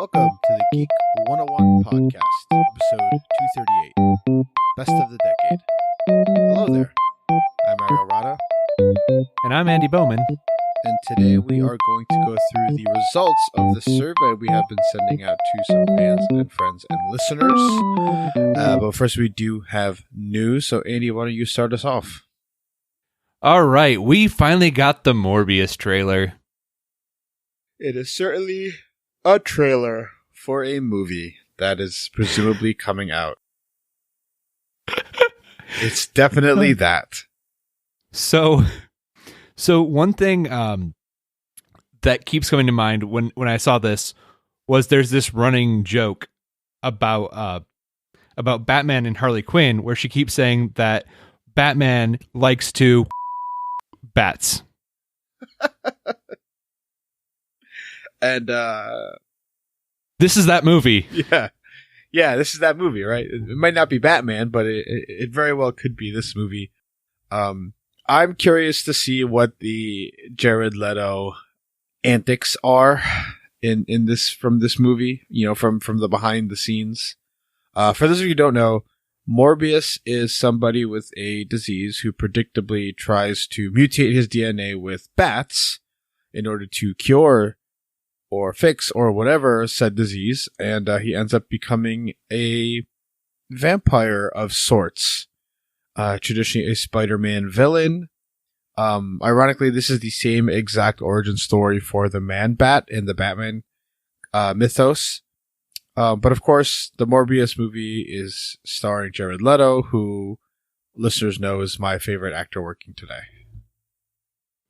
Welcome to the Geek101 podcast, episode 238, Best of the Decade. Hello there, I'm Ariel, And I'm Andy Bowman. and today we are going to go through the results of the survey we have been sending out to some fans and friends and listeners. But first we do have news, so Andy, why don't you start us off? All right, we finally got the Morbius trailer. It is certainly a trailer for a movie that is presumably coming out. It's definitely that. So one thing that keeps coming to mind when I saw this was there's this running joke about Batman and Harley Quinn where she keeps saying that Batman likes to bats. And this is that movie. Yeah, this is that movie, right? It might not be Batman, but it very well could be this movie. I'm curious to see what the Jared Leto antics are in this from this movie. You know, from the behind the scenes. For those of you who don't know, Morbius is somebody with a disease who predictably tries to mutate his DNA with bats in order to cure or fix or whatever said disease, and he ends up becoming a vampire of sorts. Traditionally a Spider-Man villain. Ironically, this is the same exact origin story for the Man-Bat in the Batman mythos. But of course, the Morbius movie is starring Jared Leto, who listeners know is my favorite actor working today.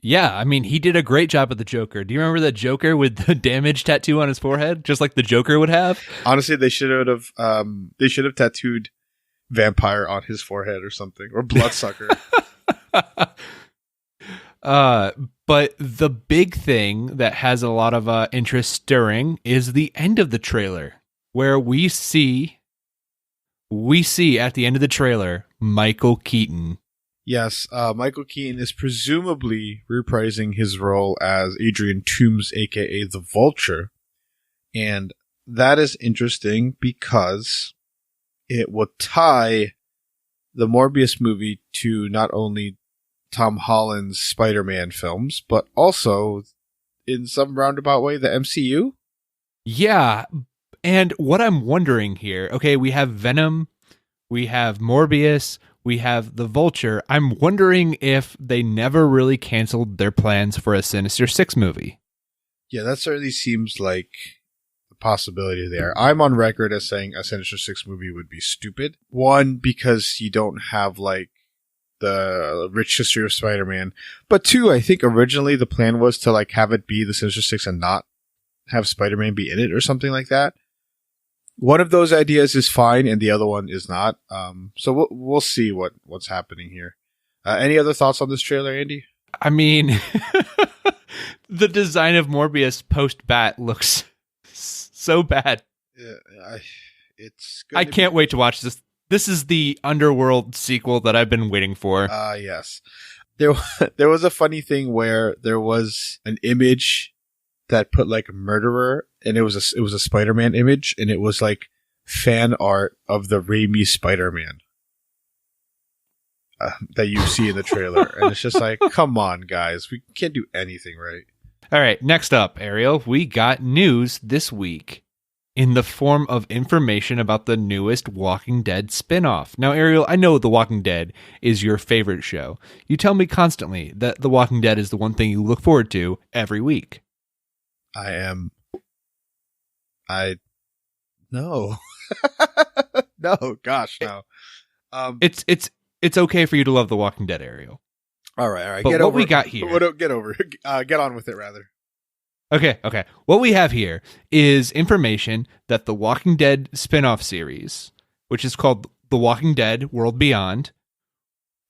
Yeah, I mean, he did a great job at the Joker. Do you remember that Joker with the damage tattoo on his forehead, just like the Joker would have? Honestly, they should have tattooed vampire on his forehead or something, or bloodsucker. But the big thing that has a lot of interest stirring is the end of the trailer, where we see at the end of the trailer Michael Keaton. Yes, Michael Keaton is presumably reprising his role as Adrian Toomes, aka the Vulture. And that is interesting because it will tie the Morbius movie to not only Tom Holland's Spider-Man films, but also, in some roundabout way, the MCU? Yeah, and what I'm wondering here, okay, we have Venom, we have Morbius, we have the Vulture. I'm wondering if they never really canceled their plans for a Sinister Six movie. Yeah, that certainly seems like a possibility there. I'm on record as saying a Sinister Six movie would be stupid. One, because you don't have, like, the rich history of Spider-Man. But two, I think originally the plan was to, like, have it be the Sinister Six and not have Spider-Man be in it or something like that. One of those ideas is fine, and the other one is not. So we'll see what's happening here. Any other thoughts on this trailer, Andy? I mean, the design of Morbius post-Bat looks so bad. I can't wait to watch this. This is the Underworld sequel that I've been waiting for. Yes. There was a funny thing where there was an image that put like murderer, and it was a Spider-Man image, and it was like fan art of the Raimi Spider-Man that you see in the trailer. And it's just like, come on, guys, we can't do anything right. All right, next up, Ariel, we got news this week in the form of information about the newest Walking Dead spinoff. Now, Ariel, I know The Walking Dead is your favorite show. You tell me constantly that The Walking Dead is the one thing you look forward to every week. No. No, gosh, no. It's okay for you to love The Walking Dead, Ariel. All right. But what we got here... Get on with it, rather. Okay. What we have here is information that the Walking Dead spin-off series, which is called The Walking Dead World Beyond,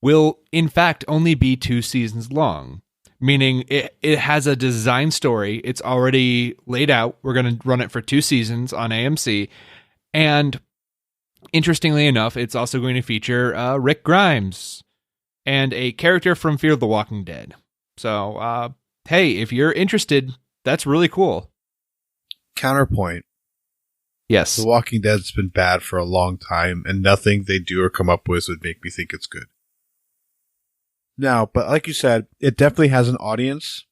will in fact only be 2 seasons long. Meaning it has a design story. It's already laid out. We're going to run it for 2 seasons on AMC. And interestingly enough, it's also going to feature Rick Grimes and a character from Fear the Walking Dead. So, hey, if you're interested, that's really cool. Counterpoint. Yes. The Walking Dead's been bad for a long time, and nothing they do or come up with would make me think it's good. Now, but like you said, it definitely has an audience.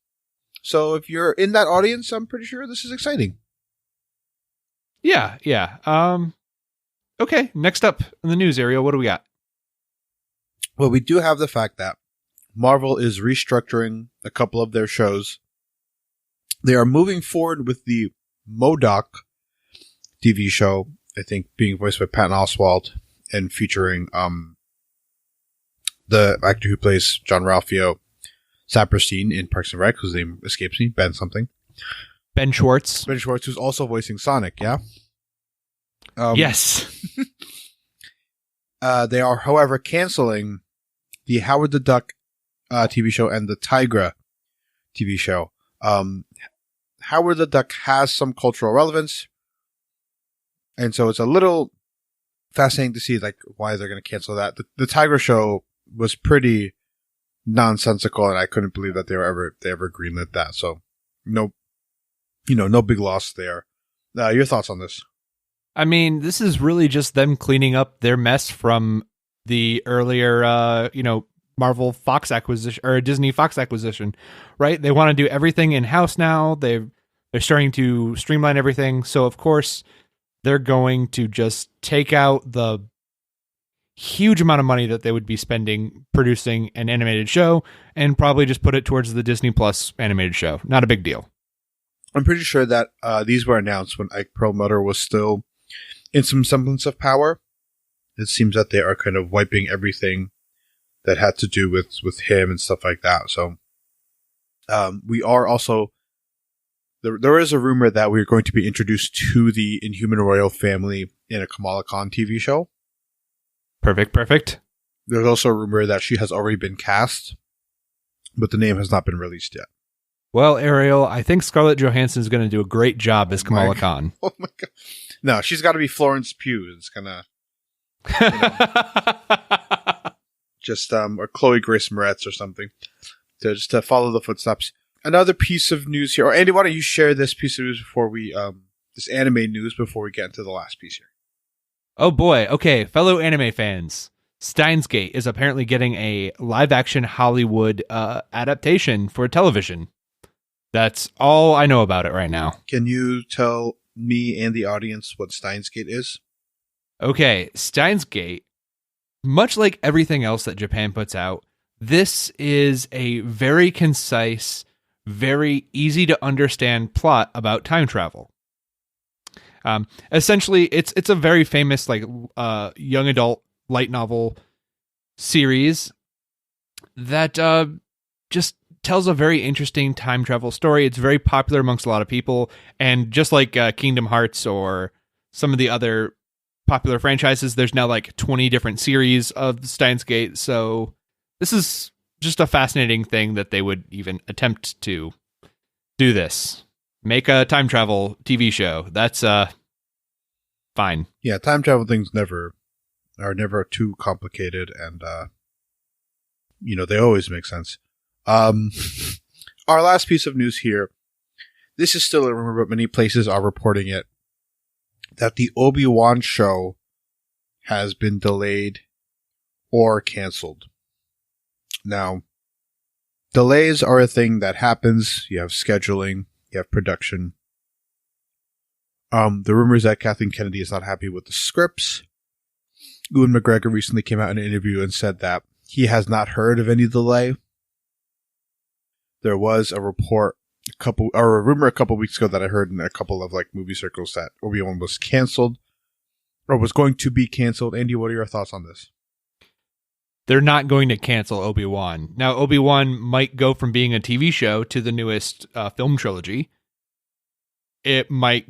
So if you're in that audience, I'm pretty sure this is exciting. Yeah. Okay, next up in the news, Ariel, what do we got? Well, we do have the fact that Marvel is restructuring a couple of their shows. They are moving forward with the MODOK TV show, I think being voiced by Patton Oswalt and featuring the actor who plays John Ralphio Saperstein in Parks and Rec, whose name escapes me, Ben something. Ben Schwartz. Ben Schwartz, who's also voicing Sonic, yeah? Yes. They are, however, canceling the Howard the Duck TV show and the Tigra TV show. Howard the Duck has some cultural relevance, and so it's a little fascinating to see like why they're going to cancel that. The Tigra show was pretty nonsensical, and I couldn't believe that they ever greenlit that. So no big loss there. Your thoughts on this? I mean, this is really just them cleaning up their mess from the earlier, Marvel Fox acquisition or Disney Fox acquisition, right? They want to do everything in-house now. They're starting to streamline everything. So, of course, they're going to just take out the huge amount of money that they would be spending producing an animated show and probably just put it towards the Disney Plus animated show. Not a big deal. I'm pretty sure that these were announced when Ike Perlmutter was still in some semblance of power. It seems that they are kind of wiping everything that had to do with him and stuff like that. So we are also... There is a rumor that we're going to be introduced to the Inhuman Royal family in a Kamala Khan TV show. Perfect. There's also a rumor that she has already been cast, but the name has not been released yet. Well, Ariel, I think Scarlett Johansson is going to do a great job as Kamala Khan. Oh my God. No, she's got to be Florence Pugh. It's going to... just or Chloe Grace Moretz or something to follow the footsteps. Another piece of news here. Or Andy, why don't you share this piece of news before we this anime news before we get into the last piece here? Oh boy. Okay, fellow anime fans. Steins Gate is apparently getting a live-action Hollywood adaptation for television. That's all I know about it right now. Can you tell me and the audience what Steins Gate is? Okay, Steins Gate, much like everything else that Japan puts out, this is a very concise, very easy to understand plot about time travel. Essentially, it's a very famous young adult light novel series that just tells a very interesting time travel story. It's very popular amongst a lot of people, and just like Kingdom Hearts or some of the other popular franchises, there's now like 20 different series of Steins Gate. So this is just a fascinating thing that they would even attempt to do this. Make a time travel TV show. That's fine. Yeah, time travel things are never too complicated, and they always make sense. Our last piece of news here. This is still a rumor, but many places are reporting it, that the Obi-Wan show has been delayed or canceled. Now, delays are a thing that happens. You have scheduling, you have production. The rumor is that Kathleen Kennedy is not happy with the scripts. Ewan McGregor recently came out in an interview and said that he has not heard of any delay. There was a rumor a couple weeks ago that I heard in a couple of movie circles that Obi-Wan was canceled or was going to be canceled. Andy, what are your thoughts on this? They're not going to cancel Obi-Wan. Now, Obi-Wan might go from being a TV show to the newest film trilogy. It might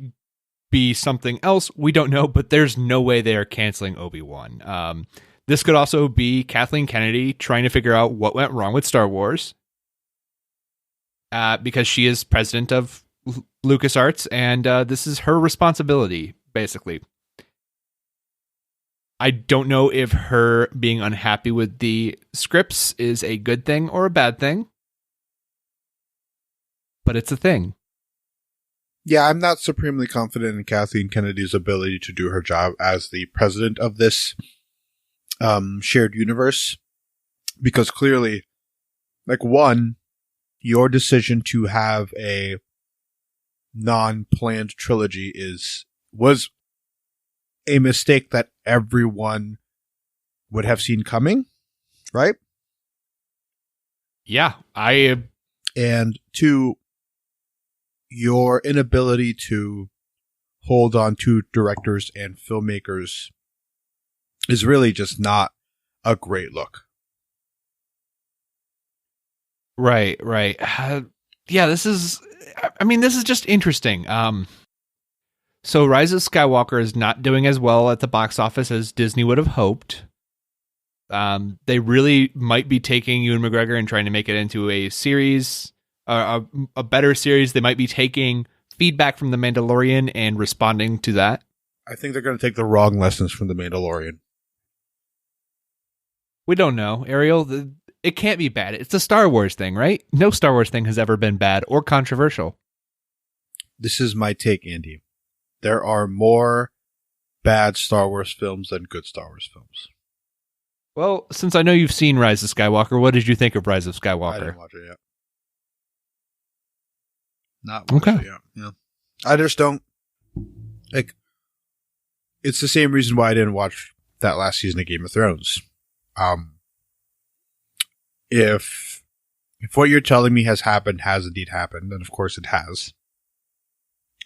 be something else. We don't know, but there's no way they are canceling Obi-Wan. This could also be Kathleen Kennedy trying to figure out what went wrong with Star Wars. Because she is president of LucasArts, and this is her responsibility, basically. I don't know if her being unhappy with the scripts is a good thing or a bad thing, but it's a thing. Yeah, I'm not supremely confident in Kathleen Kennedy's ability to do her job as the president of this shared universe. Because clearly, like, one, your decision to have a non-planned trilogy was a mistake that everyone would have seen coming, right? Yeah, and two, your inability to hold on to directors and filmmakers is really just not a great look. Right. Yeah, this is just interesting. So Rise of Skywalker is not doing as well at the box office as Disney would have hoped. They really might be taking Ewan McGregor and trying to make it into a series, a better series. They might be taking feedback from The Mandalorian and responding to that. I think they're going to take the wrong lessons from The Mandalorian. We don't know, Ariel. It can't be bad. It's a Star Wars thing, right? No Star Wars thing has ever been bad or controversial. This is my take, Andy. There are more bad Star Wars films than good Star Wars films. Well, since I know you've seen Rise of Skywalker, what did you think of Rise of Skywalker? I didn't watch it yet. Not watched it yet. Yeah. I just don't, like, it's the same reason why I didn't watch that last season of Game of Thrones. If what you're telling me has indeed happened, and of course it has,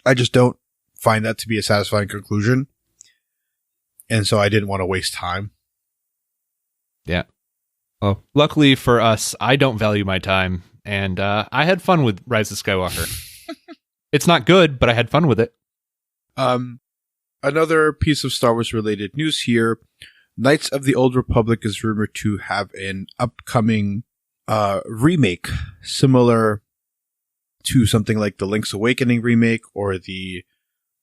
I just don't find that to be a satisfying conclusion. And so I didn't want to waste time. Yeah. Well, luckily for us, I don't value my time, and I had fun with Rise of Skywalker. It's not good, but I had fun with it. Another piece of Star Wars related news here. Knights of the Old Republic is rumored to have an upcoming remake similar to something like the Link's Awakening remake or the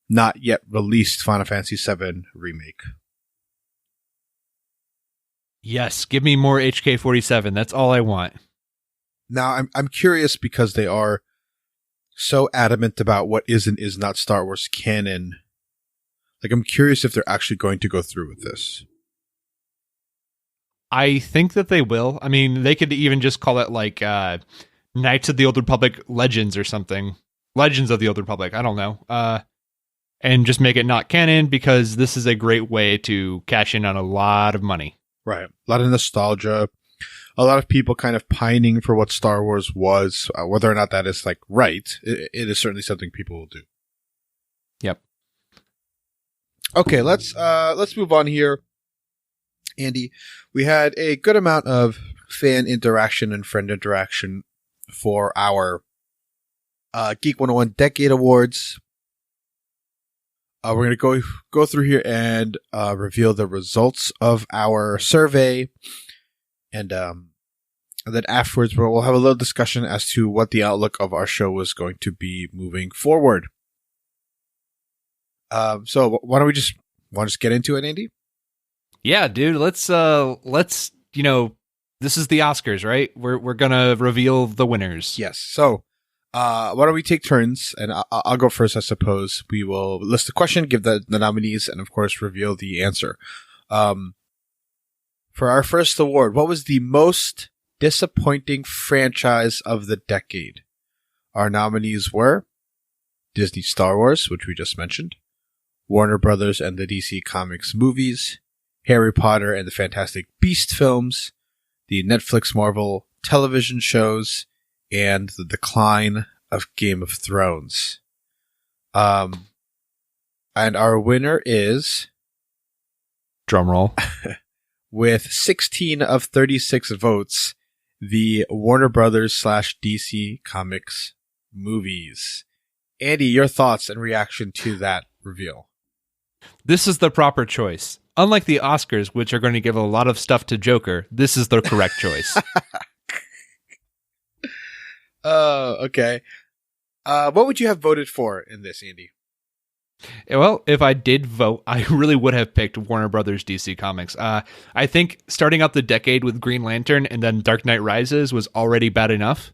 not yet released Final Fantasy VII remake. Yes, give me more HK-47. That's all I want. Now, I'm curious because they are so adamant about what is and is not Star Wars canon. Like, I'm curious if they're actually going to go through with this. I think that they will. I mean, they could even just call it like Knights of the Old Republic Legends or something. Legends of the Old Republic. I don't know. And just make it not canon because this is a great way to cash in on a lot of money. Right. A lot of nostalgia. A lot of people kind of pining for what Star Wars was. Whether or not that is like right, it is certainly something people will do. Yep. Okay, let's move on here. Andy, we had a good amount of fan interaction and friend interaction for our Geek101 Decade Awards. We're going to go through here and reveal the results of our survey. And then afterwards, we'll have a little discussion as to what the outlook of our show is going to be moving forward. So why don't we just get into it, Andy? Yeah, dude. Let's this is the Oscars, right? We're gonna reveal the winners. Yes. So why don't we take turns, and I'll go first, I suppose. We will list the question, give the nominees, and of course reveal the answer. For our first award, what was the most disappointing franchise of the decade? Our nominees were Disney Star Wars, which we just mentioned, Warner Brothers and the DC Comics movies, Harry Potter and the Fantastic Beasts films, the Netflix Marvel television shows, and the decline of Game of Thrones. And our winner is... Drumroll. With 16 of 36 votes, the Warner Brothers / DC Comics movies. Andy, your thoughts and reaction to that reveal? This is the proper choice. Unlike the Oscars, which are going to give a lot of stuff to Joker, this is the correct choice. Okay. What would you have voted for in this, Andy? Well, if I did vote, I really would have picked Warner Brothers DC Comics. I think starting out the decade with Green Lantern and then Dark Knight Rises was already bad enough.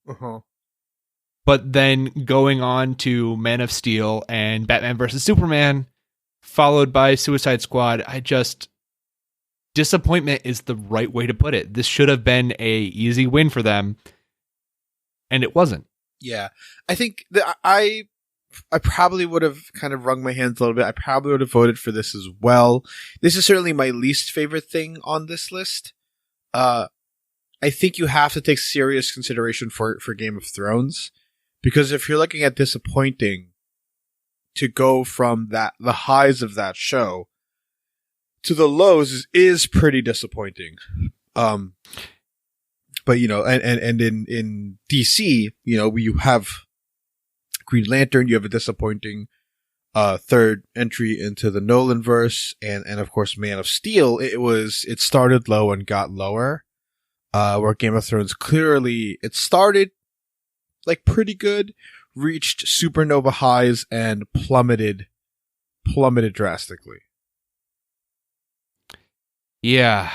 Uh-huh. but then going on to Man of Steel and Batman vs. Superman, followed by Suicide Squad. Disappointment is the right way to put it. This should have been a easy win for them, and it wasn't. Yeah. I think that I probably would have kind of wrung my hands a little bit. I probably would have voted for this as well. This is certainly my least favorite thing on this list. I think you have to take serious consideration for Game of Thrones, because if you're looking at disappointing, to go from the highs of that show to the lows is pretty disappointing. But and in DC, you have Green Lantern, you have a disappointing third entry into the Nolanverse, and of course Man of Steel. It started low and got lower. Where Game of Thrones clearly it started like pretty good, reached supernova highs and plummeted drastically. Yeah.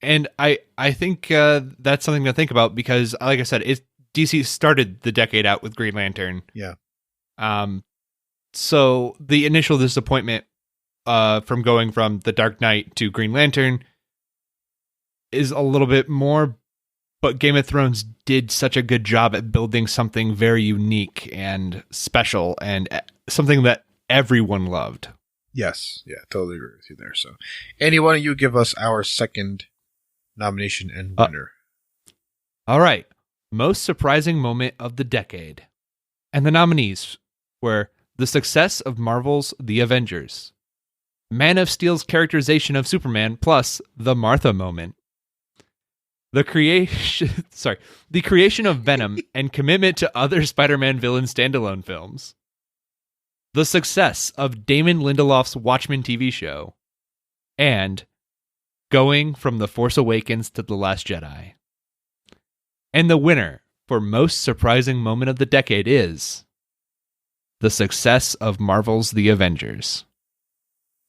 And I think that's something to think about, because, like I said, DC started the decade out with Green Lantern. Yeah. So the initial disappointment from going from The Dark Knight to Green Lantern is a little bit more, but Game of Thrones did such a good job at building something very unique and special and something that everyone loved. Yes. Yeah, totally agree with you there. So, Andy, why don't you give us our second nomination and winner? All right. Most surprising moment of the decade. And the nominees were the success of Marvel's The Avengers, Man of Steel's characterization of Superman plus the Martha moment, the creation of Venom and commitment to other Spider-Man villain standalone films, the success of Damon Lindelof's Watchmen TV show, and going from The Force Awakens to The Last Jedi. And the winner for most surprising moment of the decade is the success of Marvel's The Avengers.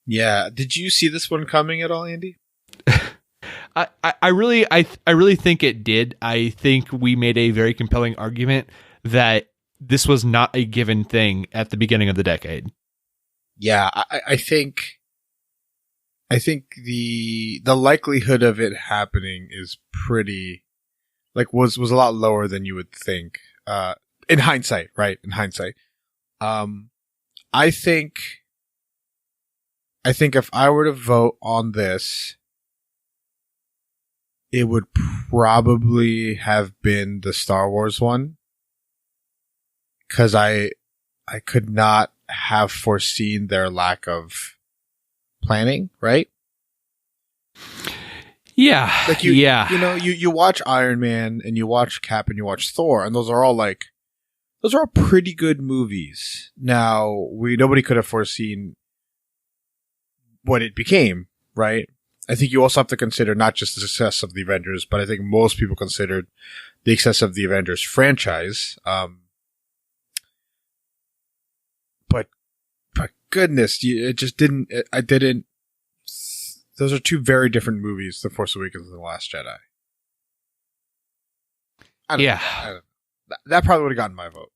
Yeah. Did you see this one coming at all, Andy? I really think it did. I think we made a very compelling argument that this was not a given thing at the beginning of the decade. Yeah, I think the likelihood of it happening is pretty, was a lot lower than you would think. In hindsight, right? In hindsight. I think if I were to vote on this, it would probably have been the Star Wars one. 'Cause I could not have foreseen their lack of planning, right? Yeah. You watch Iron Man and you watch Cap and you watch Thor, and those are all pretty good movies. Now, nobody could have foreseen what it became, right? I think you also have to consider not just the success of the Avengers, but I think most people considered the success of the Avengers franchise. But goodness, it just didn't. I didn't. Those are two very different movies, The Force Awakens and The Last Jedi. I don't know. That probably would have gotten my vote.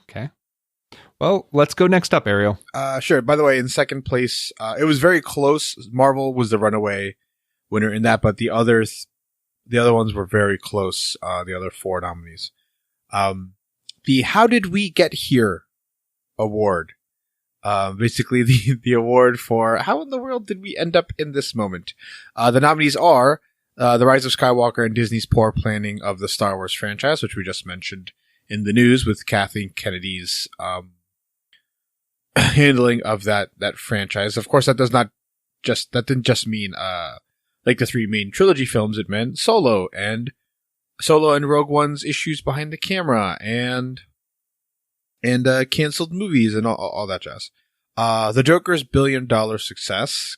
Okay. Well, let's go next up, Ariel. Sure. By the way, in second place, it was very close. Marvel was the runaway winner in that, but the other ones were very close. The other four nominees. The How Did We Get Here award. Basically the award for how in the world did we end up in this moment? The nominees are The Rise of Skywalker and Disney's poor planning of the Star Wars franchise, which we just mentioned in the news with Kathleen Kennedy's handling of that franchise. Of course, that didn't just mean the three main trilogy films. It meant Solo and Rogue One's issues behind the camera and canceled movies and all that jazz. The Joker's $1 billion success.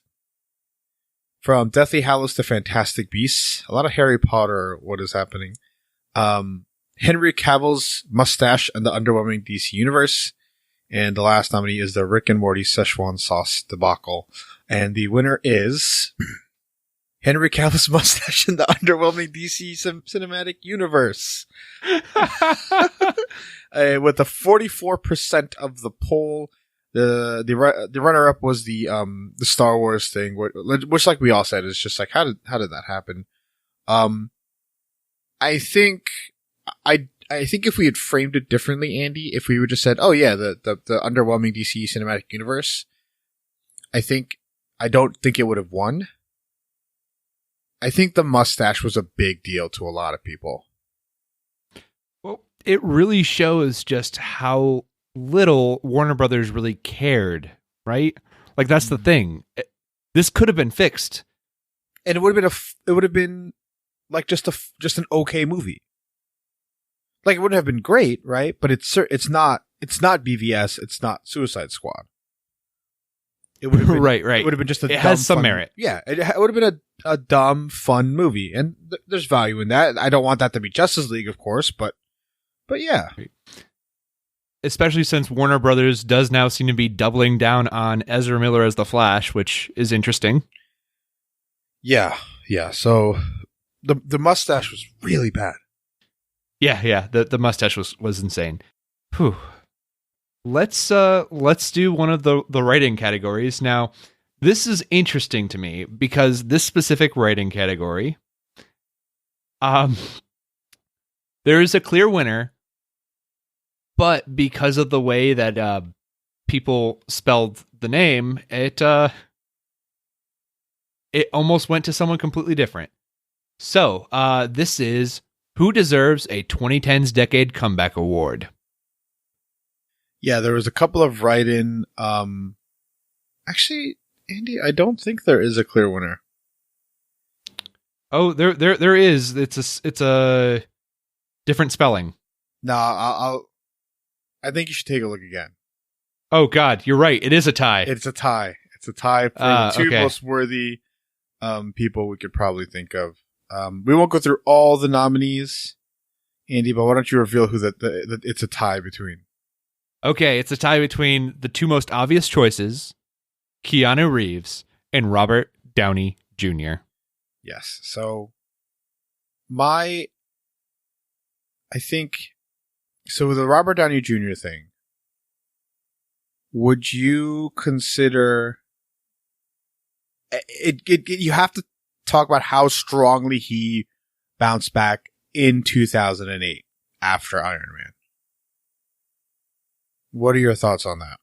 From Deathly Hallows to Fantastic Beasts. A lot of Harry Potter, what is happening. Henry Cavill's mustache and the underwhelming DC Universe. And the last nominee is the Rick and Morty Szechuan sauce debacle. And the winner is Henry Cavill's mustache in the underwhelming DC cinematic universe. With the 44% of the poll, the runner up was the Star Wars thing, which like we all said is just like how did that happen? I think if we had framed it differently, Andy, if we would just said, oh yeah, the underwhelming DC cinematic universe, I don't think it would have won. I think the mustache was a big deal to a lot of people. Well, it really shows just how little Warner Brothers really cared, right? Like that's the thing. This could have been fixed, and it would have been like just an okay movie. Like it wouldn't have been great, right? But it's not BVS, it's not Suicide Squad. It would have been right. It would have been just it has some merit. Yeah, it would have been a dumb, fun movie, and there's value in that. I don't want that to be Justice League, of course, but yeah. Especially since Warner Brothers does now seem to be doubling down on Ezra Miller as the Flash, which is interesting. Yeah. So the mustache was really bad. Yeah. The mustache was insane. Whew. Let's do one of the writing categories. Now, this is interesting to me because this specific writing category, there is a clear winner, but because of the way that people spelled the name, it almost went to someone completely different. So, this is who deserves a 2010s Decade Comeback Award. Yeah, there was a couple of write-in. Actually, Andy, I don't think there is a clear winner. Oh, there is. It's a different spelling. No, I think you should take a look again. Oh God, you're right. It is a tie. It's a tie. It's a tie for the two okay. most worthy people we could probably think of. We won't go through all the nominees, Andy, but why don't you reveal who that it's a tie between? Okay, it's a tie between the two most obvious choices, Keanu Reeves and Robert Downey Jr. Yes. So with the Robert Downey Jr. thing, would you consider it? You have to talk about how strongly he bounced back in 2008 after Iron Man. What are your thoughts on that?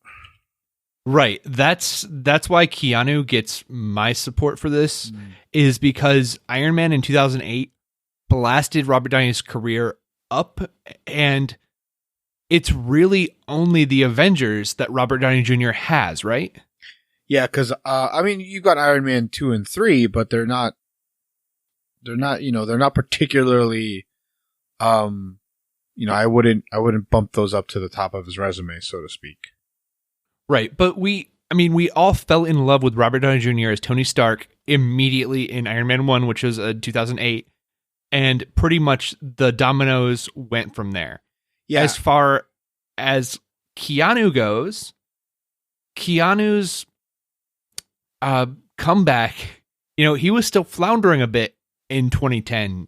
Right. That's why Keanu gets my support for this, is because Iron Man in 2008 blasted Robert Downey's career up, and it's really only the Avengers that Robert Downey Jr. has, right? Yeah, because I mean, you got Iron Man 2 and 3, but they're not particularly I wouldn't bump those up to the top of his resume, so to speak. Right, but we all fell in love with Robert Downey Jr. as Tony Stark immediately in Iron Man 1, which was 2008, and pretty much the dominoes went from there. Yeah. As far as Keanu goes, Keanu's comeback, he was still floundering a bit in 2010.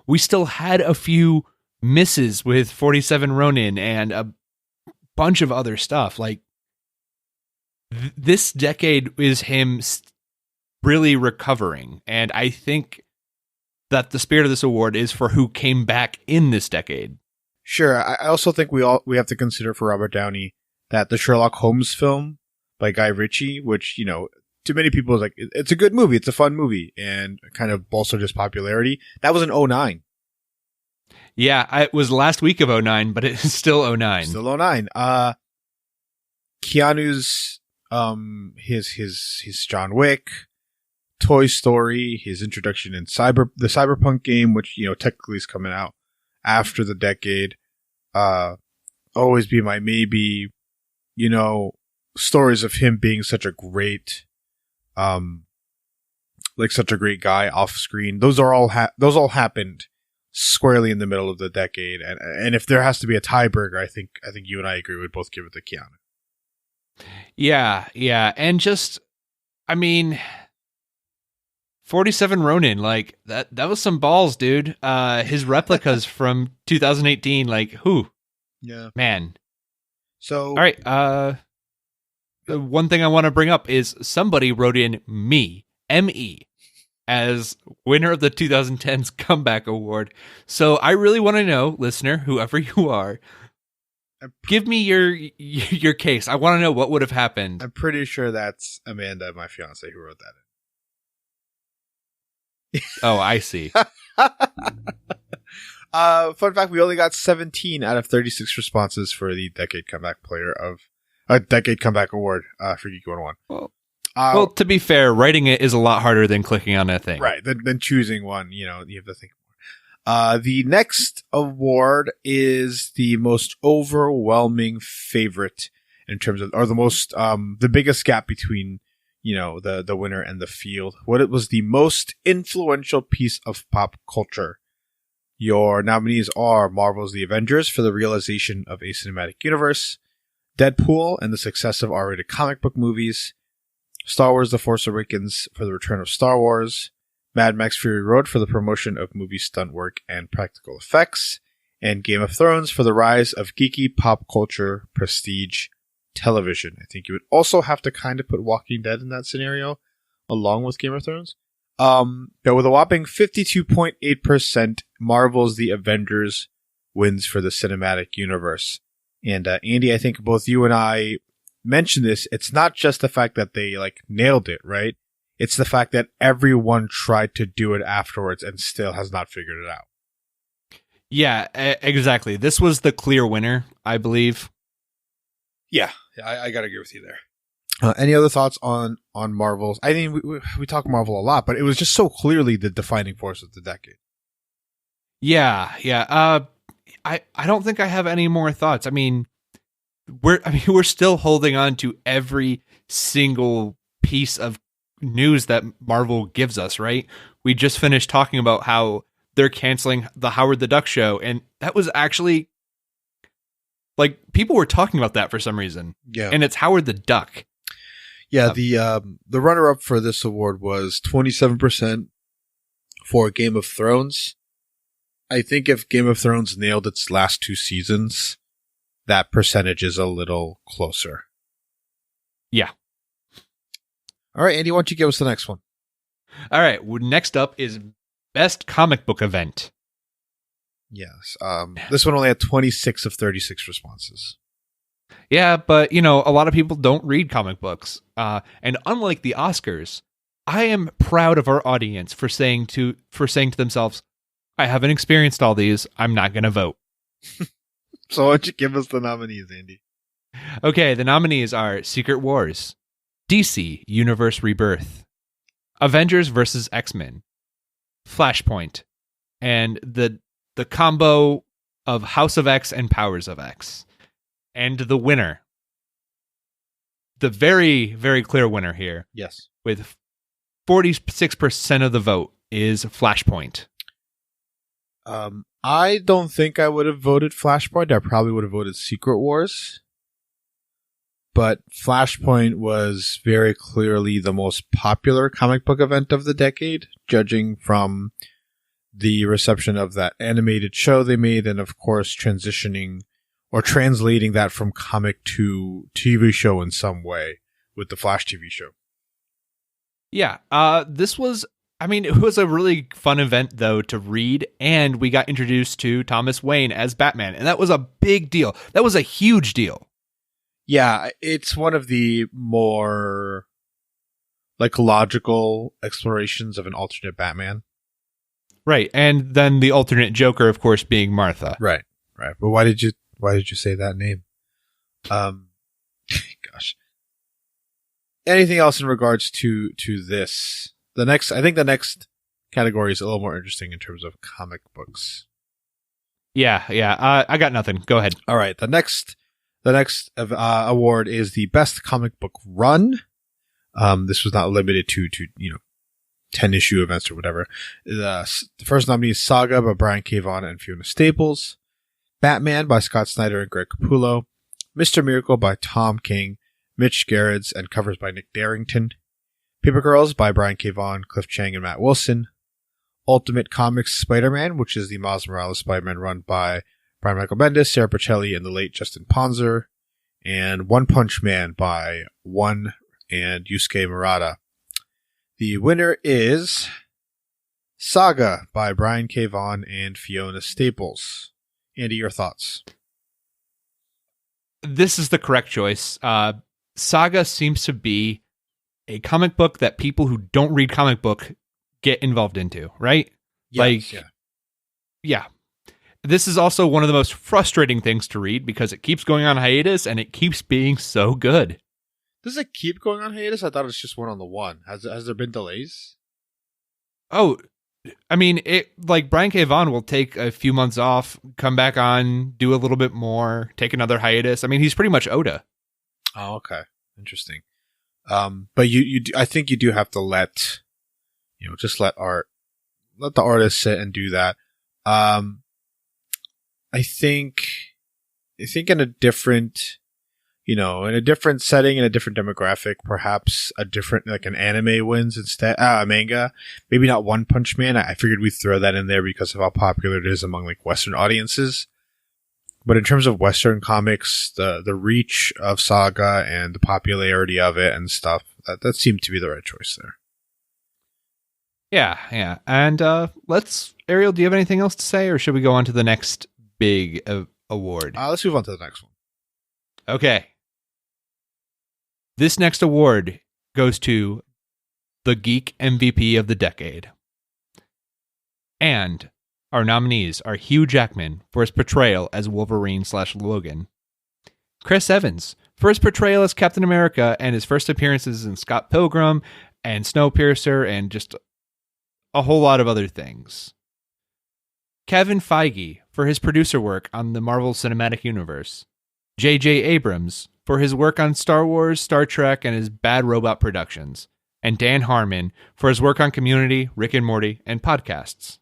We still had a few misses with 47 Ronin and a bunch of other stuff. Like, this decade is him really recovering, and I think that the spirit of this award is for who came back in this decade. Sure. I also think we have to consider for Robert Downey that the Sherlock Holmes film by Guy Ritchie, which, to many people is like, it's a good movie, it's a fun movie, and kind of bolstered his popularity. That was in 2009. Yeah, it was last week of 2009, but it's still 2009. Still 2009. Keanu's his John Wick, Toy Story, his introduction in the Cyberpunk game, which technically is coming out after the decade. Always Be My Maybe, stories of him being such a great such a great guy off screen. Those all happened squarely in the middle of the decade, and if there has to be a tiebreaker, I think you and I agree we'd both give it to Keanu. Yeah, and just, 47 Ronin, like that was some balls, dude. His replicas from 2018, like who? Yeah. Man. So all right, the one thing I want to bring up is somebody wrote in me, M-E, as winner of the 2010's Comeback Award. So I really want to know, listener, whoever you are, give me your case. I want to know what would have happened. I'm pretty sure that's Amanda, my fiance, who wrote that in. Oh, I see. Fun fact, we only got 17 out of 36 responses for the Decade Comeback Decade Comeback Award for Geek101. Well, to be fair, writing it is a lot harder than clicking on a thing. Right, than choosing one, you have to think more. The next award is the most overwhelming favorite in terms of, or the biggest gap between the winner and the field. What it was the most influential piece of pop culture. Your nominees are Marvel's The Avengers for the realization of a cinematic universe, Deadpool and the success of R-rated comic book movies, Star Wars The Force Awakens for the return of Star Wars, Mad Max Fury Road for the promotion of movie stunt work and practical effects, and Game of Thrones for the rise of geeky pop culture prestige television. I think you would also have to kind of put Walking Dead in that scenario, along with Game of Thrones. But with a whopping 52.8%, Marvel's The Avengers wins for the cinematic universe. And Andy, I think both you and I mentioned this. It's not just the fact that they nailed it, right? It's the fact that everyone tried to do it afterwards and still has not figured it out. Yeah, exactly. This was the clear winner, I believe. Yeah, I gotta agree with you there. Any other thoughts on Marvel's? I mean, we talk Marvel a lot, but it was just so clearly the defining force of the decade. Yeah. I don't think I have any more thoughts. I mean, we're still holding on to every single piece of news that Marvel gives us, right? We just finished talking about how they're canceling the Howard the Duck show, and that was actually people were talking about that for some reason. Yeah. And it's Howard the Duck. Yeah, the runner-up for this award was 27% for Game of Thrones. I think if Game of Thrones nailed its last 2 seasons, that percentage is a little closer. Yeah. All right, Andy, why don't you give us the next one? All right, next up is Best Comic Book Event. Yes. This one only had 26 of 36 responses. Yeah, but, a lot of people don't read comic books. And unlike the Oscars, I am proud of our audience for saying to themselves, I haven't experienced all these. I'm not going to vote. So why don't you give us the nominees, Andy? Okay, the nominees are Secret Wars, DC Universe Rebirth, Avengers vs. X-Men, Flashpoint, and the combo of House of X and Powers of X. And the winner, the very, very clear winner here, yes, with 46% of the vote, is Flashpoint. I don't think I would have voted Flashpoint. I probably would have voted Secret Wars. But Flashpoint was very clearly the most popular comic book event of the decade, judging from the reception of that animated show they made, and of course transitioning or translating that from comic to TV show in some way with the Flash TV show. Yeah, this was, it was a really fun event, though, to read, and we got introduced to Thomas Wayne as Batman, and that was a big deal. That was a huge deal. Yeah, it's one of the more logical explorations of an alternate Batman. Right, and then the alternate Joker, of course, being Martha. Right. But why did you say that name? Gosh. Anything else in regards to this? I think the next category is a little more interesting in terms of comic books. Yeah. I got nothing. Go ahead. All right. The next award is the best comic book run. This was not limited to 10 issue events or whatever. The first nominee is Saga by Brian K. Vaughan and Fiona Staples, Batman by Scott Snyder and Greg Capullo, Mr. Miracle by Tom King, Mitch Gerrits, and covers by Nick Darrington, Paper Girls by Brian K. Vaughan, Cliff Chiang, and Matt Wilson. Ultimate Comics Spider-Man, which is the Miles Morales Spider-Man run by Brian Michael Bendis, Sarah Pacelli, and the late Justin Ponzer. And One Punch Man by One and Yusuke Murata. The winner is Saga by Brian K. Vaughan and Fiona Staples. Andy, your thoughts? This is the correct choice. Saga seems to be a comic book that people who don't read comic book get involved into, right? Yes, yeah. This is also one of the most frustrating things to read because it keeps going on hiatus and it keeps being so good. Does it keep going on hiatus? I thought it's just one on the one. Has there been delays? Oh, I mean, Brian K. Vaughan will take a few months off, come back on, do a little bit more, take another hiatus. I mean, he's pretty much Oda. Oh, okay. Interesting. But I think you do have to let the artist sit and do that. I think in a different setting, in a different demographic, perhaps an anime wins instead, a manga. Maybe not One Punch Man. I figured we'd throw that in there because of how popular it is among Western audiences. But in terms of Western comics, the reach of Saga and the popularity of it and stuff, that seemed to be the right choice there. Yeah. And Ariel, do you have anything else to say, or should we go on to the next big award? Let's move on to the next one. Okay. This next award goes to the Geek MVP of the Decade. And our nominees are Hugh Jackman for his portrayal as Wolverine/Logan, Chris Evans for his portrayal as Captain America and his first appearances in Scott Pilgrim and Snowpiercer and just a whole lot of other things, Kevin Feige for his producer work on the Marvel Cinematic Universe, J.J. Abrams for his work on Star Wars, Star Trek, and his Bad Robot productions, and Dan Harmon for his work on Community, Rick and Morty, and podcasts.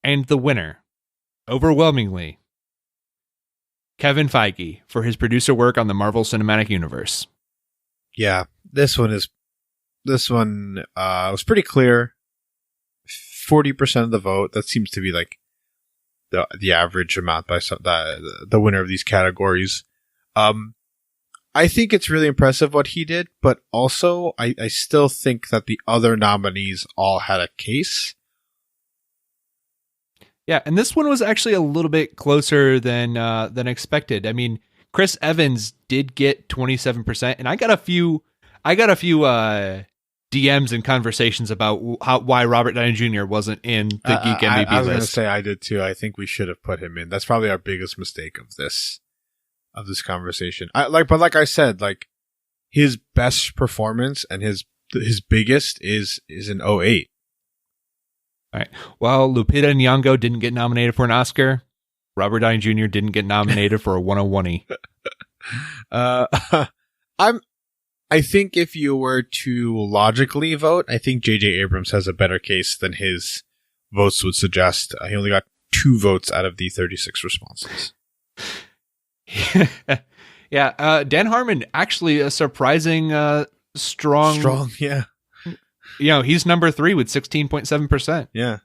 And the winner, overwhelmingly, Kevin Feige for his producer work on the Marvel Cinematic Universe. Yeah, this one was pretty clear. 40% of the vote. That seems to be the average amount by the winner of these categories. I think it's really impressive what he did, but also I still think that the other nominees all had a case. Yeah, and this one was actually a little bit closer than expected. I mean, Chris Evans did get 27%, and I got a few DMs and conversations about why Robert Downey Jr. wasn't in the Geek MVP list. I was going to say I did too. I think we should have put him in. That's probably our biggest mistake of this conversation. Like I said, his best performance and his biggest is in 08. All right. Well, Lupita Nyong'o didn't get nominated for an Oscar. Robert Downey Jr. didn't get nominated for a 101E. I think if you were to logically vote, I think J.J. Abrams has a better case than his votes would suggest. He only got 2 votes out of the 36 responses. Yeah, Dan Harmon, actually a surprising strong, yeah. He's number 3 with 16.7%. Yeah.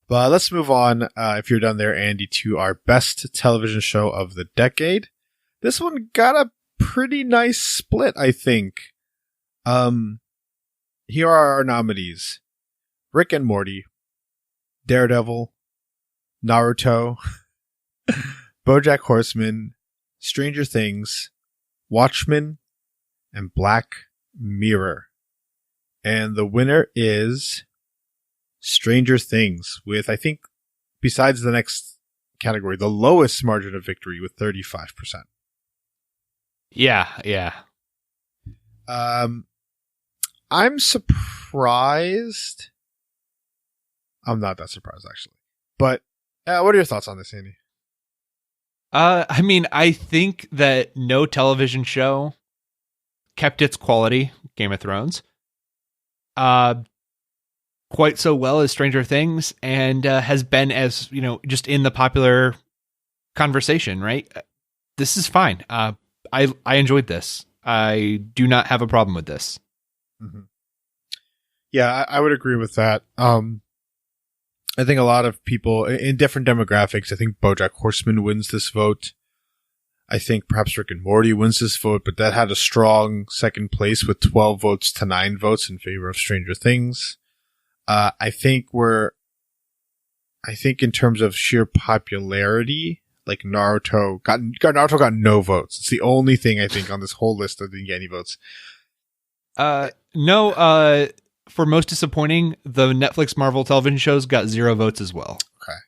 But let's move on, if you're done there, Andy, to our best television show of the decade. This one got a pretty nice split, I think. Here are our nominees: Rick and Morty, Daredevil, Naruto, BoJack Horseman, Stranger Things, Watchmen, and Black Mirror. And the winner is Stranger Things with, I think, besides the next category, the lowest margin of victory with 35%. Yeah. I'm surprised. I'm not that surprised, actually. But what are your thoughts on this, Andy? I mean, I think that no television show kept its quality, Game of Thrones, quite so well as Stranger Things, and has been as, just in the popular conversation, right? This is fine. I enjoyed this. I do not have a problem with this. Mm-hmm. Yeah, I would agree with that. I think a lot of people in different demographics, I think BoJack Horseman wins this vote. I think perhaps Rick and Morty wins this vote, but that had a strong second place with 12 votes to 9 votes in favor of Stranger Things. I think in terms of sheer popularity, like Naruto got no votes. It's the only thing I think on this whole list that didn't get any votes. No, for most disappointing, the Netflix Marvel television shows got 0 votes as well. Okay.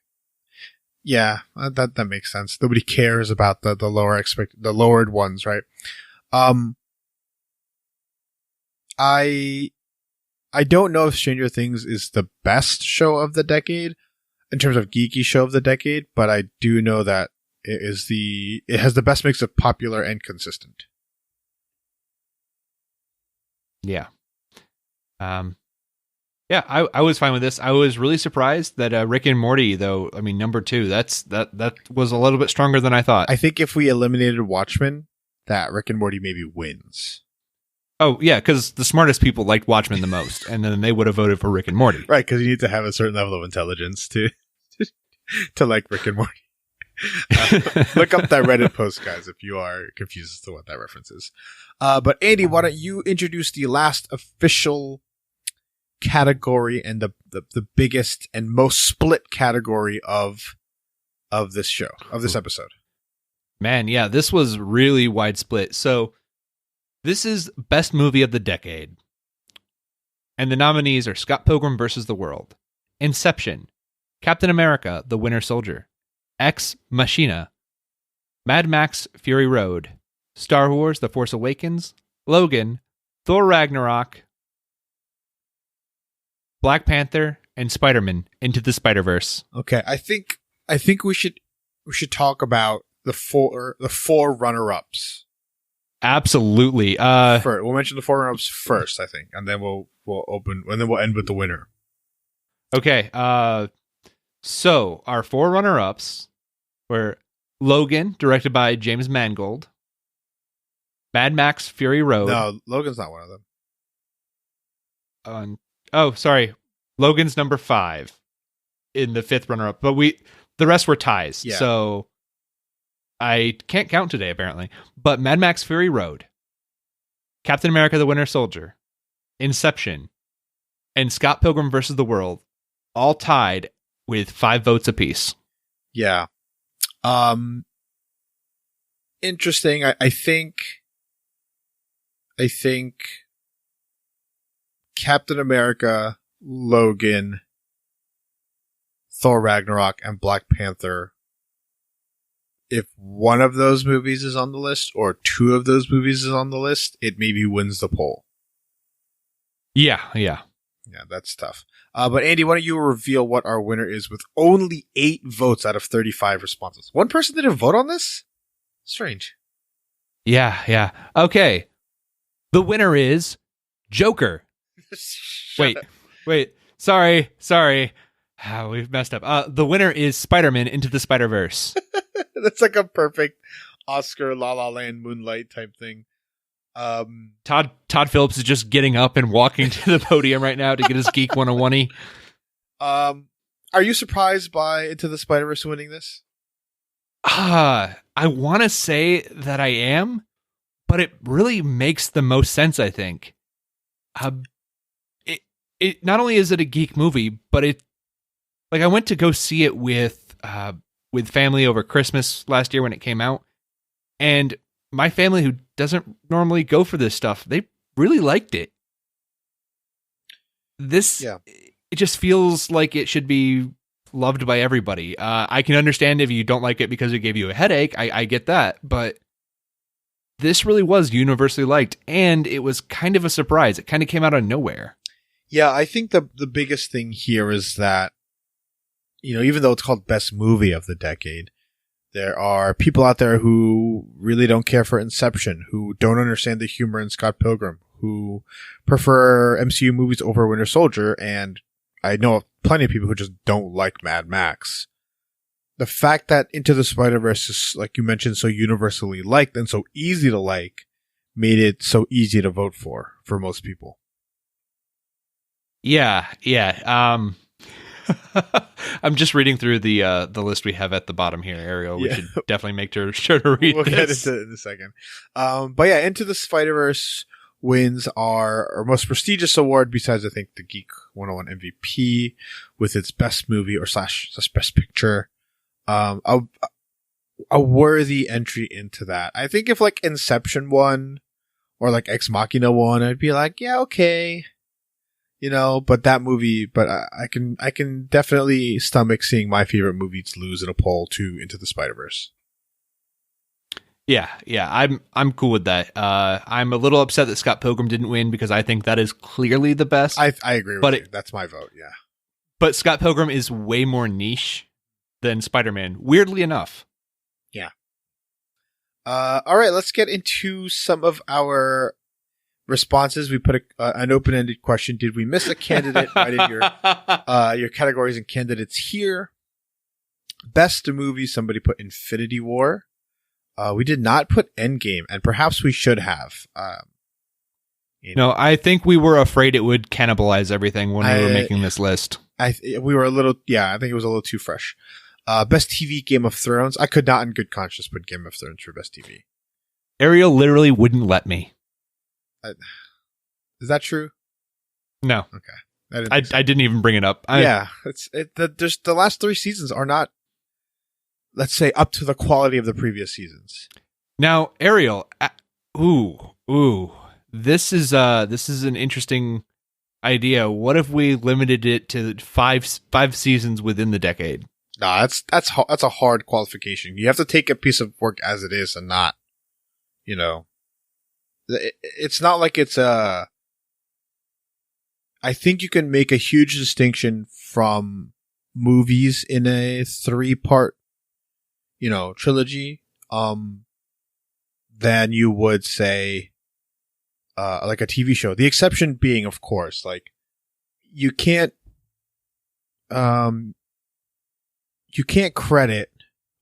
Yeah, that makes sense. Nobody cares about the lowered ones, right? I don't know if Stranger Things is the best show of the decade in terms of geeky show of the decade, but I do know that it has the best mix of popular and consistent. Yeah. Yeah, I was fine with this. I was really surprised that Rick and Morty, though, I mean, number 2, that was a little bit stronger than I thought. I think if we eliminated Watchmen, that Rick and Morty maybe wins. Oh, yeah, because the smartest people liked Watchmen the most, and then they would have voted for Rick and Morty. Right, because you need to have a certain level of intelligence to like Rick and Morty. Look up that Reddit post, guys, if you are confused as to what that reference is. But Andy, why don't you introduce the last official category and the biggest and most split category of this show, of this episode? Man, yeah, this was really wide split. So this is best movie of the decade. And the nominees are Scott Pilgrim vs. the World, Inception, Captain America, The Winter Soldier, Ex Machina, Mad Max Fury Road, Star Wars The Force Awakens, Logan, Thor Ragnarok, Black Panther, and Spider-Man Into the Spider-Verse. Okay, I think we should talk about the four runner-ups. Absolutely. First, we'll mention the 4 runner-ups first, I think, and then we'll end with the winner. Okay. So our 4 runner-ups were Logan, directed by James Mangold, Mad Max Fury Road. No, Logan's not one of them. Oh, sorry. Logan's number 5 in the 5th runner-up, but the rest were ties. Yeah. So I can't count today, apparently. But Mad Max Fury Road, Captain America: The Winter Soldier, Inception, and Scott Pilgrim vs. the World all tied with 5 votes apiece. Yeah. Interesting. I think Captain America, Logan, Thor Ragnarok, and Black Panther, if one of those movies is on the list or 2 of those movies is on the list, it maybe wins the poll. Yeah. Yeah, that's tough. But Andy, why don't you reveal what our winner is with only 8 votes out of 35 responses? One person didn't vote on this? Strange. Yeah. Okay. The winner is Joker. Wait. Sorry. We've messed up. The winner is Spider-Man Into the Spider-Verse. That's like a perfect Oscar La La Land Moonlight type thing. Todd Phillips is just getting up and walking to the podium right now to get his Geek 101. Are you surprised by Into the Spider-Verse winning this? I want to say that I am, but it really makes the most sense, I think. It not only is it a geek movie, but I went to go see it with family over Christmas last year when it came out, and my family, who doesn't normally go for this stuff, they really liked it. It just feels like it should be loved by everybody. I can understand if you don't like it because it gave you a headache. I get that, but this really was universally liked, and it was kind of a surprise. It kind of came out of nowhere. Yeah, I think the biggest thing here is that, even though it's called Best Movie of the Decade, there are people out there who really don't care for Inception, who don't understand the humor in Scott Pilgrim, who prefer MCU movies over Winter Soldier, and I know plenty of people who just don't like Mad Max. The fact that Into the Spider-Verse is, like you mentioned, so universally liked and so easy to like made it so easy to vote for most people. Yeah. I'm just reading through the list we have at the bottom here, Ariel. We should definitely make sure to read We'll this. get into it in a second. But yeah, Into the Spider-Verse wins our most prestigious award besides, I think, the Geek 101 MVP with its best movie or slash best picture. A worthy entry into that. I think if like Inception won or like Ex Machina won, I'd be like, yeah, okay. But that movie, I can definitely stomach seeing my favorite movies lose in a poll to Into the Spider-Verse. Yeah, I'm cool with that. I'm a little upset that Scott Pilgrim didn't win because I think that is clearly the best. I agree with you. That's my vote, yeah. But Scott Pilgrim is way more niche than Spider-Man, weirdly enough. Yeah. All right, let's get into some of our responses. We put an open-ended question. Did we miss a candidate? Write in your categories and candidates here. Best movie, somebody put Infinity War. We did not put Endgame, and perhaps we should have. No, I think we were afraid it would cannibalize everything when we were making this list. We were a little, I think it was a little too fresh. Best TV, Game of Thrones. I could not in good conscience put Game of Thrones for best TV. Ariel literally wouldn't let me. Is that true? No. Okay. I didn't even bring it up. The last 3 seasons are not, let's say, up to the quality of the previous seasons. Now, Ariel, this is an interesting idea. What if we limited it to five seasons within the decade? Nah, that's a hard qualification. You have to take a piece of work as it is and not, it's not like it's I think you can make a huge distinction from movies in a 3-part, trilogy, than you would say, like a TV show. The exception being, of course, like you can't credit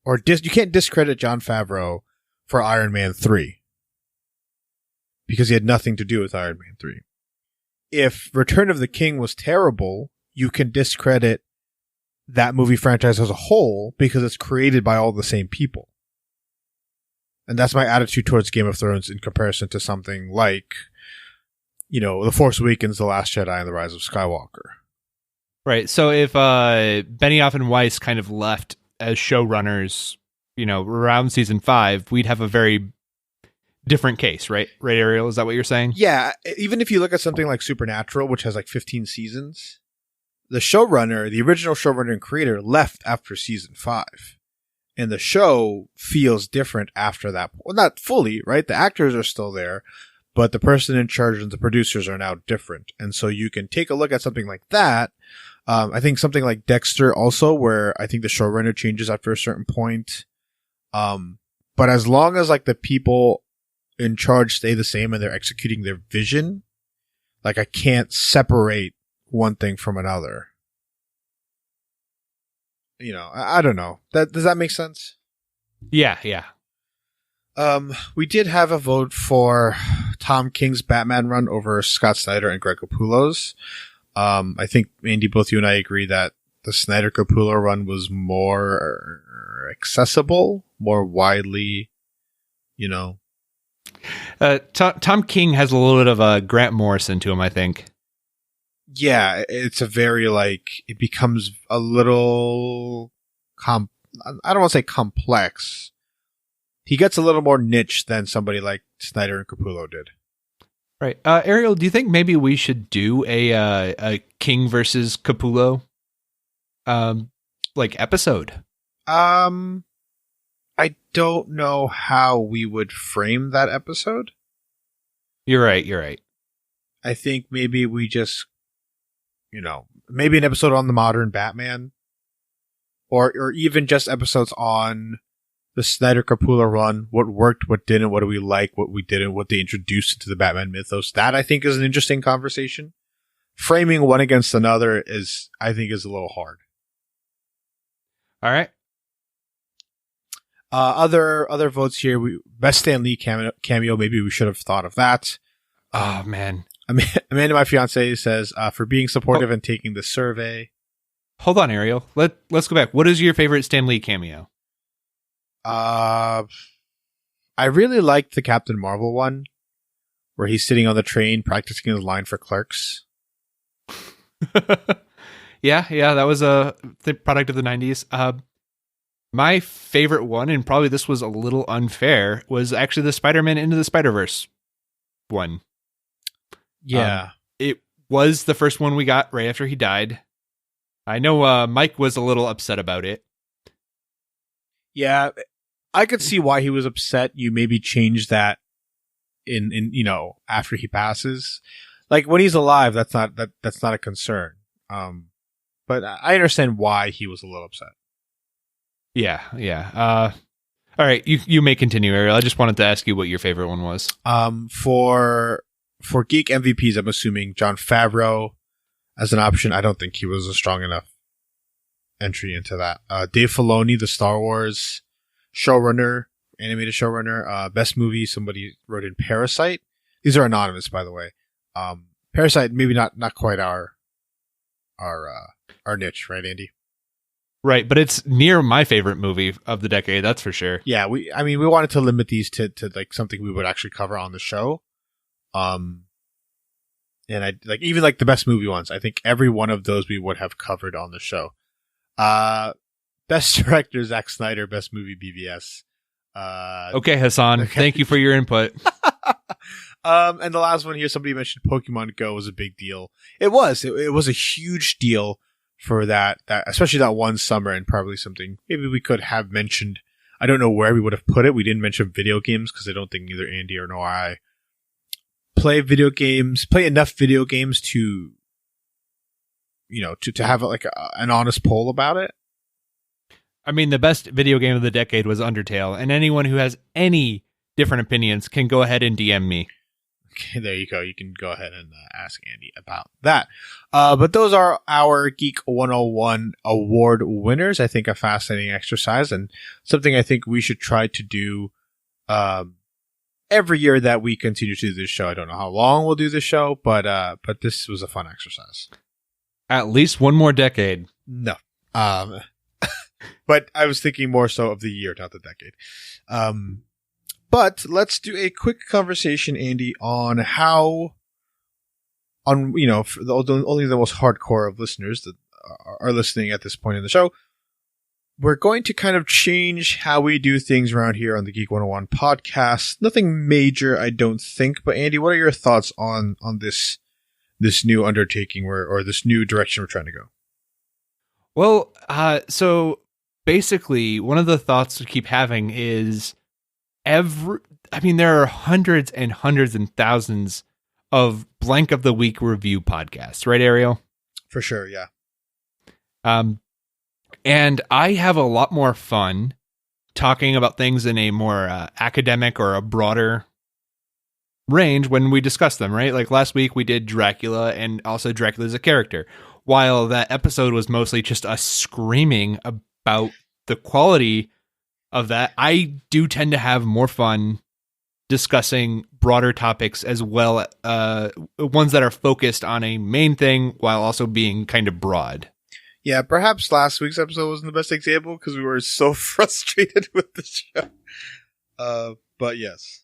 or you can't discredit Jon Favreau for Iron Man 3 because he had nothing to do with Iron Man 3. If Return of the King was terrible, you can discredit that movie franchise as a whole because it's created by all the same people. And that's my attitude towards Game of Thrones in comparison to something like, The Force Awakens, The Last Jedi, and The Rise of Skywalker. Right. So if Benioff and Weiss kind of left as showrunners, around season 5, we'd have a very different case, right? Right, Ariel? Is that what you're saying? Yeah. Even if you look at something like Supernatural, which has like 15 seasons, the original showrunner and creator left after season 5. And the show feels different after that. Well, not fully, right? The actors are still there, but the person in charge and the producers are now different. And so you can take a look at something like that. I think something like Dexter also, where I think the showrunner changes after a certain point. But as long as like the people in charge stay the same and they're executing their vision, like I can't separate one thing from another. I don't know. Does that make sense? Yeah. We did have a vote for Tom King's Batman run over Scott Snyder and Greg Capullo's. I think, Andy, both you and I agree that the Snyder Capullo run was more accessible, more widely, Tom King has a little bit of a Grant Morrison to him, I think. Yeah, it's a very, it becomes a little, I don't want to say complex. He gets a little more niche than somebody like Snyder and Capullo did. Right. Ariel, do you think maybe we should do a King versus Capullo episode? I don't know how we would frame that episode. You're right. I think maybe we just, maybe an episode on the modern Batman, or even just episodes on the Snyder Capullo run, what worked, what didn't, what do we like, what we didn't, what they introduced into the Batman mythos. That I think is an interesting conversation. Framing one against another I think is a little hard. All right. Other votes here. Best Stan Lee cameo. Maybe we should have thought of that. Oh man, Amanda, my fiance, says for being supportive and taking the survey. Hold on, Ariel. Let's go back. What is your favorite Stan Lee cameo? I really liked the Captain Marvel one, where he's sitting on the train practicing his line for Clerks. Yeah, that was a product of the 90s. My favorite one, and probably this was a little unfair, was actually the Spider-Man Into the Spider-Verse one. Yeah. It was the first one we got right after he died. I know Mike was a little upset about it. Yeah, I could see why he was upset. You maybe change that in after he passes. Like when he's alive, that's not a concern. But I understand why he was a little upset. Yeah. All right, you may continue, Ariel. I just wanted to ask you what your favorite one was. For geek MVPs, I'm assuming Jon Favreau as an option. I don't think he was a strong enough entry into that. Dave Filoni, the Star Wars showrunner, animated showrunner. Best movie, somebody wrote in Parasite. These are anonymous, by the way. Parasite, maybe not quite our niche, right, Andy? Right, but it's near my favorite movie of the decade, that's for sure. Yeah, we wanted to limit these to like something we would actually cover on the show. And I like even like the best movie ones. I think every one of those we would have covered on the show. Best director Zack Snyder, best movie BVS. Okay, Hassan, thank you for your input. And the last one here, somebody mentioned Pokemon Go was a big deal. It was a huge deal for that especially that one summer, and probably something maybe we could have mentioned. I don't know where we would have put it. We didn't mention video games because I don't think neither Andy or nor I play enough video games to have like an honest poll about it. I mean, the best video game of the decade was Undertale, and anyone who has any different opinions can go ahead and DM me. Okay, there you go. You can go ahead and ask Andy about that. But those are our Geek 101 award winners. I think a fascinating exercise and something I think we should try to do every year that we continue to do this show. I don't know how long we'll do this show, but this was a fun exercise. At least one more decade. No. But I was thinking more so of the year, not the decade. But let's do a quick conversation, Andy, on for only the most hardcore of listeners that are listening at this point in the show. We're going to kind of change how we do things around here on the Geek 101 podcast. Nothing major, I don't think. But Andy, what are your thoughts on this new undertaking or this new direction we're trying to go? Well, so basically, one of the thoughts we keep having is there are hundreds and hundreds and thousands of blank of the week review podcasts, right, Ariel? For sure, yeah. And I have a lot more fun talking about things in a more academic or a broader range when we discuss them, right? Like last week we did Dracula, and also Dracula as a character. While that episode was mostly just us screaming about the quality of that, I do tend to have more fun discussing broader topics as well, ones that are focused on a main thing while also being kind of broad. Yeah, perhaps last week's episode wasn't the best example because we were so frustrated with the show. But yes.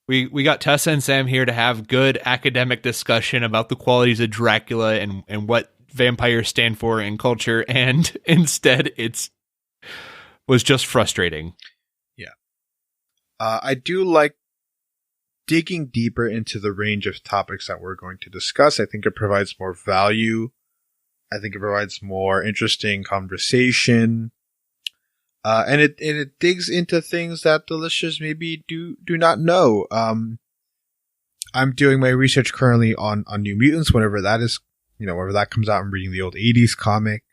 We got Tessa and Sam here to have good academic discussion about the qualities of Dracula and what vampires stand for in culture, and instead was just frustrating. Yeah. I do like digging deeper into the range of topics that we're going to discuss. I think it provides more value. I think it provides more interesting conversation. And it digs into things that the listeners maybe do not know. I'm doing my research currently on New Mutants, whenever that comes out. I'm reading the old 80s comic.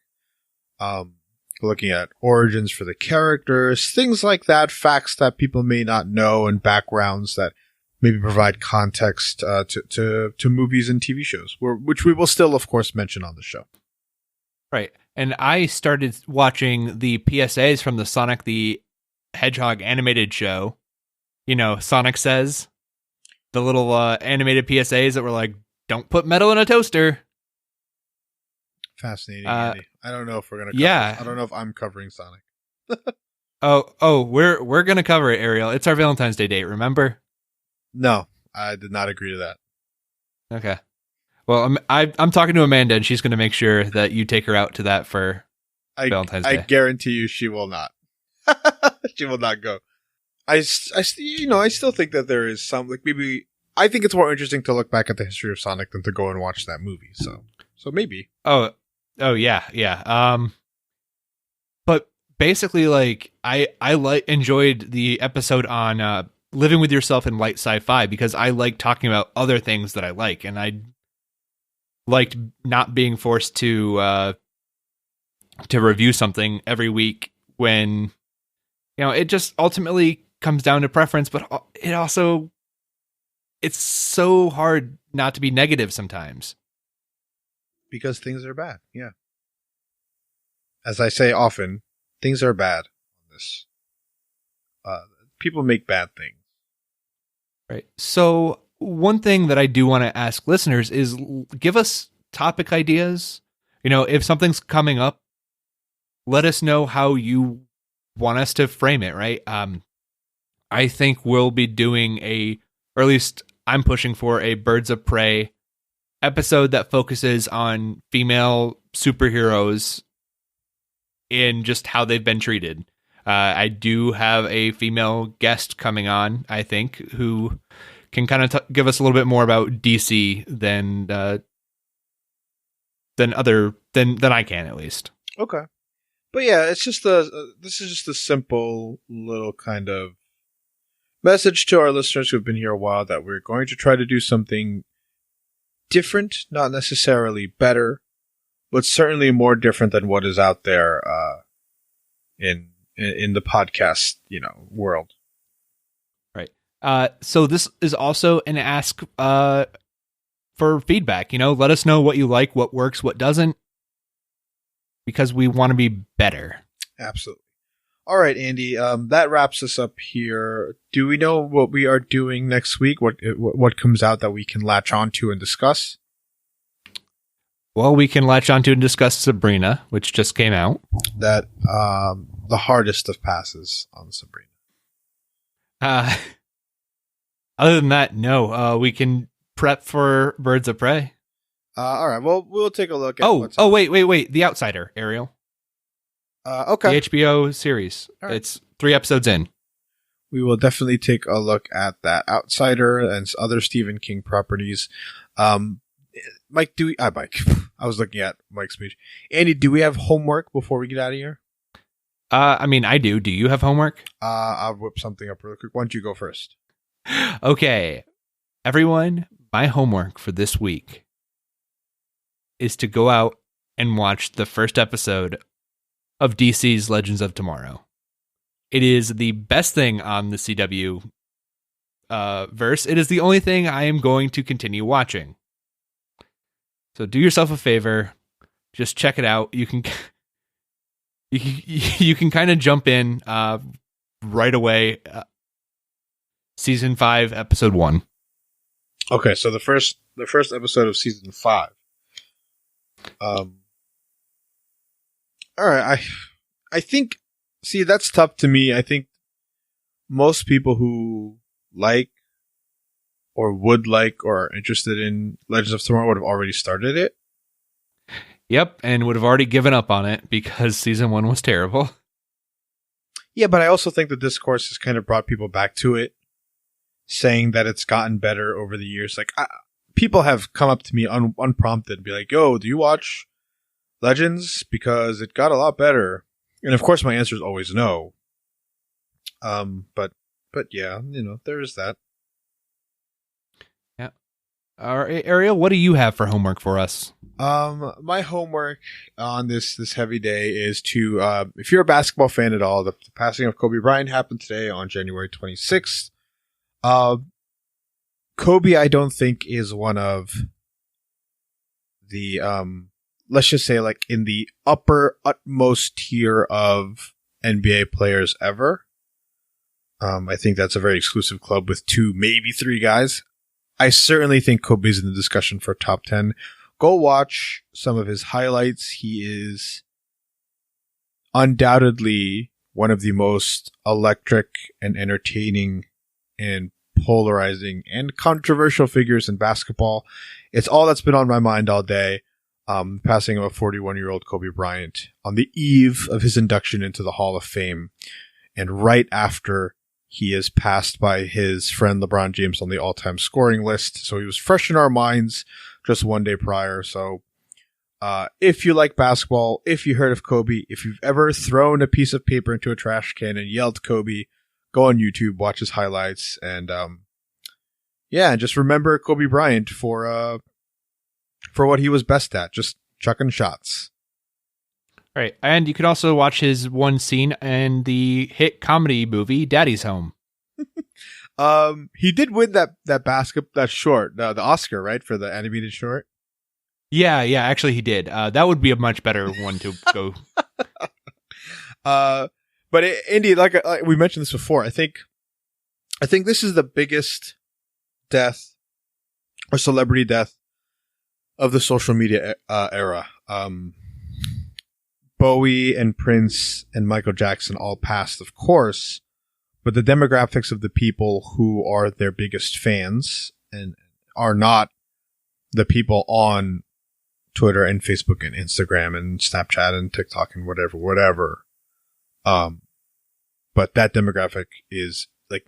Looking at origins for the characters, things like that, facts that people may not know, and backgrounds that maybe provide context to movies and TV shows, which we will still, of course, mention on the show. Right. And I started watching the PSAs from the Sonic the Hedgehog animated show, Sonic Says, the little animated PSAs that were like, don't put metal in a toaster. Fascinating, Andy. I don't know if we're going to cover this. I don't know if I'm covering Sonic. We're going to cover it, Ariel. It's our Valentine's Day date, remember? No, I did not agree to that. Okay. Well, I'm talking to Amanda, and she's going to make sure that you take her out to that for Valentine's Day. I guarantee you she will not. She will not go. I still think that there is some, like, maybe, I think it's more interesting to look back at the history of Sonic than to go and watch that movie. So maybe. Oh yeah. But basically, like, I enjoyed the episode on living with yourself in light sci-fi because I like talking about other things that I like, and I liked not being forced to review something every week when, it just ultimately comes down to preference, but it's so hard not to be negative sometimes. Because things are bad, yeah. As I say often, things are bad on this. People make bad things. Right. So one thing that I do want to ask listeners is give us topic ideas. If something's coming up, let us know how you want us to frame it, right? I think we'll be doing or at least I'm pushing for a Birds of Prey episode that focuses on female superheroes in just how they've been treated. I do have a female guest coming on, I think, who can kind of give us a little bit more about DC than I can, at least. Okay. But yeah, it's just this is just a simple little kind of message to our listeners who have been here a while that we're going to try to do something different, not necessarily better, but certainly more different than what is out there in the podcast, world. Right. So this is also an ask for feedback. Let us know what you like, what works, what doesn't, because we want to be better. Absolutely. All right, Andy. That wraps us up here. Do we know what we are doing next week? What comes out that we can latch onto and discuss? Well, we can latch onto and discuss Sabrina, which just came out. That the hardest of passes on Sabrina. Other than that, no. We can prep for Birds of Prey. All right. Well, we'll take a look at. Wait. The Outsider, Ariel. Okay. The HBO series. Right. It's 3 episodes in. We will definitely take a look at that Outsider and other Stephen King properties. Mike, Mike. I was looking at Mike's speech. Andy, do we have homework before we get out of here? I do. Do you have homework? I'll whip something up real quick. Why don't you go first? Okay. Everyone, my homework for this week is to go out and watch the first episode of DC's Legends of Tomorrow. It is the best thing on the CW verse. It is the only thing I am going to continue watching. So do yourself a favor, just check it out. You can you can kind of jump in right away. Season 5, episode 1. Okay, so the first episode of season 5. All right, I think, see, that's tough to me. I think most people who like or would like or are interested in Legends of Tomorrow would have already started it. Yep, and would have already given up on it because season 1 was terrible. Yeah, but I also think the discourse has kind of brought people back to it, saying that it's gotten better over the years. Like, people have come up to me unprompted and be like, yo, do you watch Legends? Because it got a lot better. And of course my answer is always no. But yeah, there is that. Yeah. All right, Ariel, what do you have for homework for us? My homework on this heavy day is to, if you're a basketball fan at all, the passing of Kobe Bryant happened today on January 26th. Kobe, I don't think, is one of the, let's just say, like, in the utmost tier of NBA players ever. I think that's a very exclusive club with 2, maybe 3 guys. I certainly think Kobe's in the discussion for top 10. Go watch some of his highlights. He is undoubtedly one of the most electric and entertaining and polarizing and controversial figures in basketball. It's all that's been on my mind all day. Passing of a 41-year-old Kobe Bryant on the eve of his induction into the Hall of Fame, and right after he is passed by his friend LeBron James on the all-time scoring list. So he was fresh in our minds just one day prior. So if you like basketball, if you heard of Kobe, if you've ever thrown a piece of paper into a trash can and yelled Kobe, go on YouTube, watch his highlights, and just remember Kobe Bryant for what he was best at, just chucking shots. Right. And you could also watch his one scene in the hit comedy movie Daddy's Home. He did win that short, the Oscar, right, for the animated short? Yeah, actually he did. That would be a much better one to go. But Andy, like we mentioned this before, I think this is the biggest death or celebrity death of the social media era. Bowie and Prince and Michael Jackson all passed, of course, but the demographics of the people who are their biggest fans and are not the people on Twitter and Facebook and Instagram and Snapchat and TikTok and whatever. But that demographic is like,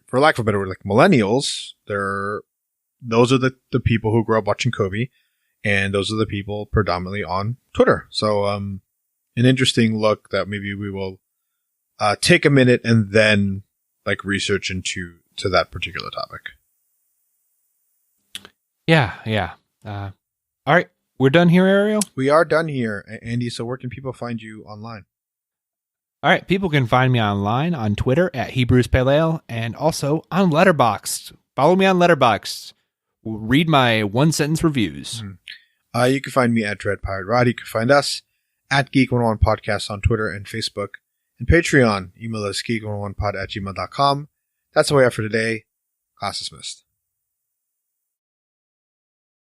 for lack of a better word, like millennials. Those are the people who grew up watching Kobe, and those are the people predominantly on Twitter. So, an interesting look that maybe we will take a minute and then research into that particular topic. Yeah. All right, we're done here, Ariel? We are done here, Andy. So where can people find you online? All right, people can find me online on Twitter at Hebrews Pale Ale, and also on Letterboxd. Follow me on Letterboxd. Read my one-sentence reviews. You can find me at Dread Pirate Rod. You can find us at Geek101 Podcast on Twitter and Facebook. And Patreon. Email us geek101pod@gmail.com. That's all we have for today. Class dismissed.